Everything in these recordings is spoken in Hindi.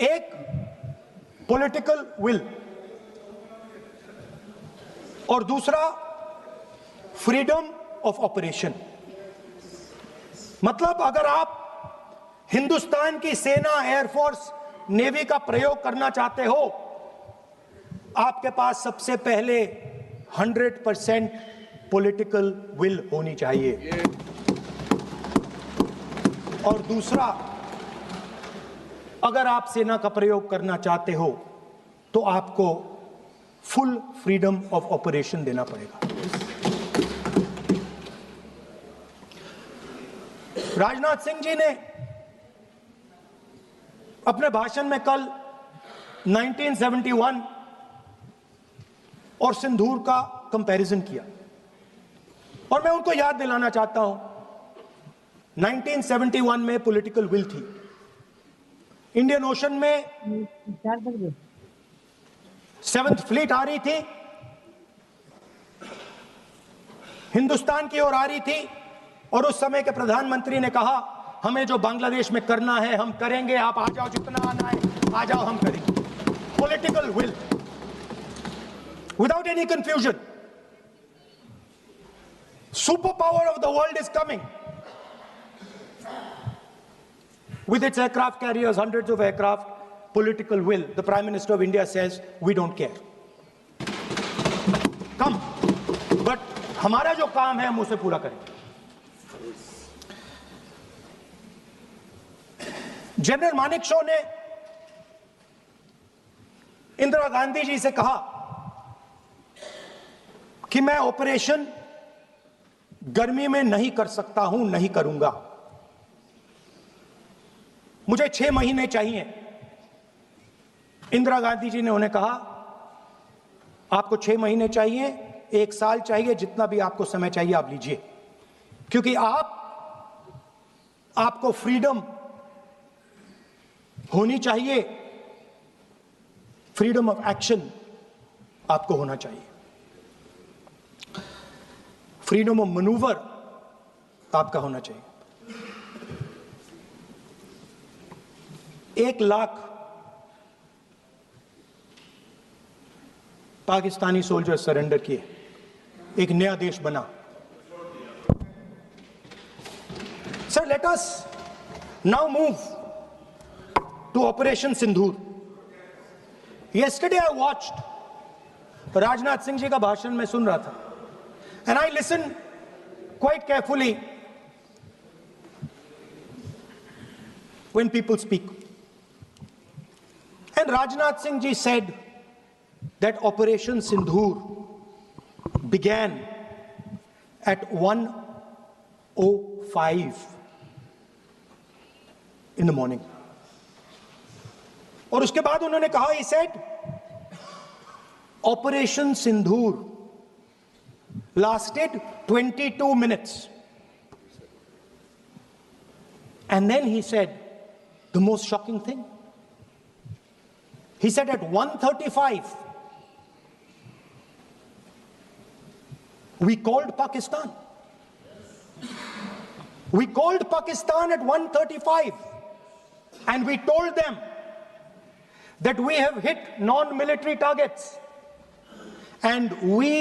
एक पॉलिटिकल विल और दूसरा फ्रीडम ऑफ ऑपरेशन। मतलब अगर आप हिंदुस्तान की सेना, एयरफोर्स, नेवी का प्रयोग करना चाहते हो, आपके पास सबसे पहले 100% पॉलिटिकल विल होनी चाहिए। और दूसरा, अगर आप सेना का प्रयोग करना चाहते हो तो आपको फुल फ्रीडम ऑफ ऑपरेशन देना पड़ेगा। राजनाथ सिंह जी ने अपने भाषण में कल 1971 और सिंदूर का कंपैरिजन किया और मैं उनको याद दिलाना चाहता हूं, 1971 में पॉलिटिकल विल थी। इंडियन ओशन में 7th फ्लीट आ रही थी, हिंदुस्तान की ओर आ रही थी और उस समय के प्रधानमंत्री ने कहा हमें जो बांग्लादेश में करना है हम करेंगे, आप आ जाओ, जितना आना है आ जाओ, हम करेंगे। Political will without any confusion. Super power of the world is coming with its aircraft carriers, hundreds of aircraft. Political will. The Prime Minister of India says we don't care. Come, but हमारा जो काम है हम उसे पूरा करेंगे। जनरल मानेकशॉ ने इंदिरा गांधी जी से कहा कि मैं ऑपरेशन गर्मी में नहीं कर सकता हूं, नहीं करूंगा, मुझे 6 महीने चाहिए। इंदिरा गांधी जी ने उन्हें कहा आपको 6 महीने चाहिए, 1 साल चाहिए, जितना भी आपको समय चाहिए आप लीजिए, क्योंकि आपको फ्रीडम होनी चाहिए, फ्रीडम ऑफ एक्शन आपको होना चाहिए, फ्रीडम ऑफ मैनूवर आपका होना चाहिए। 1 लाख पाकिस्तानी सोल्जर सरेंडर किए, एक नया देश बना। Sir, let us now move to operation Sindoor. Yesterday I watched, Rajnath Singh ji का भाषण में सुन रहा था, and I listened quite carefully when people speak. And Rajnath Singh ji said that Operation Sindoor began at 1:05 in the morning. और उसके बाद उन्होंने कहा, he said, Operation Sindoor lasted 22 minutes. And then he said the most shocking thing. He said at 1:35 we called Pakistan. We called Pakistan at 1:35 and we told them that we have hit non-military targets and we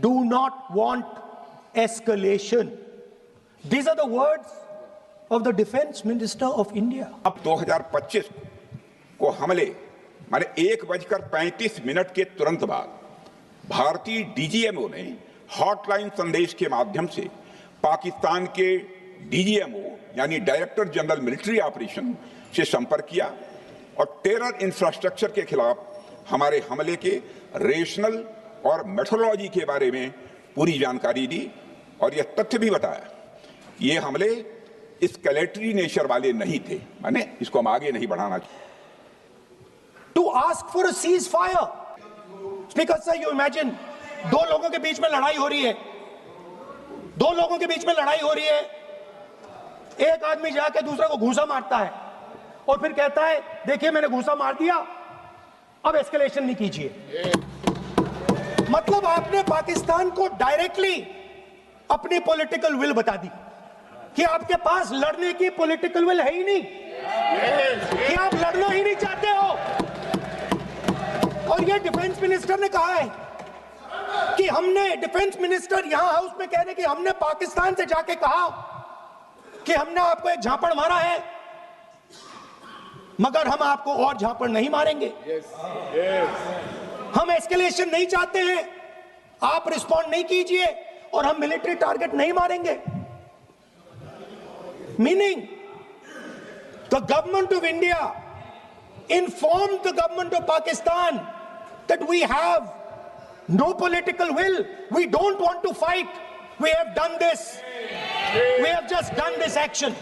do not want escalation. These are the words of the Defense Minister of India. अब 2025 को हमले माने 1:35 के तुरंत बाद भारतीय डीजीएमओ ने हॉटलाइन संदेश के माध्यम से पाकिस्तान के डीजीएमओ यानी डायरेक्टर जनरल मिलिट्री ऑपरेशन से संपर्क किया और टेरर इंफ्रास्ट्रक्चर के खिलाफ हमारे हमले के रेशनल और मेथोडोलॉजी के बारे में पूरी जानकारी दी और यह तथ्य भी बताया ये हमले एस्केलेटरी नेचर वाले नहीं थे, माने इसको हम आगे नहीं बढ़ाना चाहिए। To ask for a ceasefire. Speaker sir, you imagine, 2 लोगों के बीच में लड़ाई हो रही है, 2 लोगों के बीच में लड़ाई हो रही है, एक आदमी जाके दूसरे को घूसा मारता है और फिर कहता है देखिए मैंने घूसा मार दिया, अब एस्केलेशन नहीं कीजिए। मतलब आपने पाकिस्तान को डायरेक्टली अपनी पॉलिटिकल विल बता दी कि आपके पास लड़ने की पॉलिटिकल विल है ही नहीं, कि आप लड़ना ही नहीं चाहते। मिनिस्टर ने कहा है कि हमने, डिफेंस मिनिस्टर यहां हाउस में कह रहे कि हमने पाकिस्तान से जाके कहा कि हमने आपको एक झापड़ मारा है, मगर हम आपको और झापड़ नहीं मारेंगे। हम एस्केलेशन नहीं चाहते हैं, आप रिस्पॉन्ड नहीं कीजिए और हम मिलिट्री टारगेट नहीं मारेंगे। Meaning the government of India informed the government of Pakistan that we have no political will. We don't want to fight. We have done this. We have just done this action.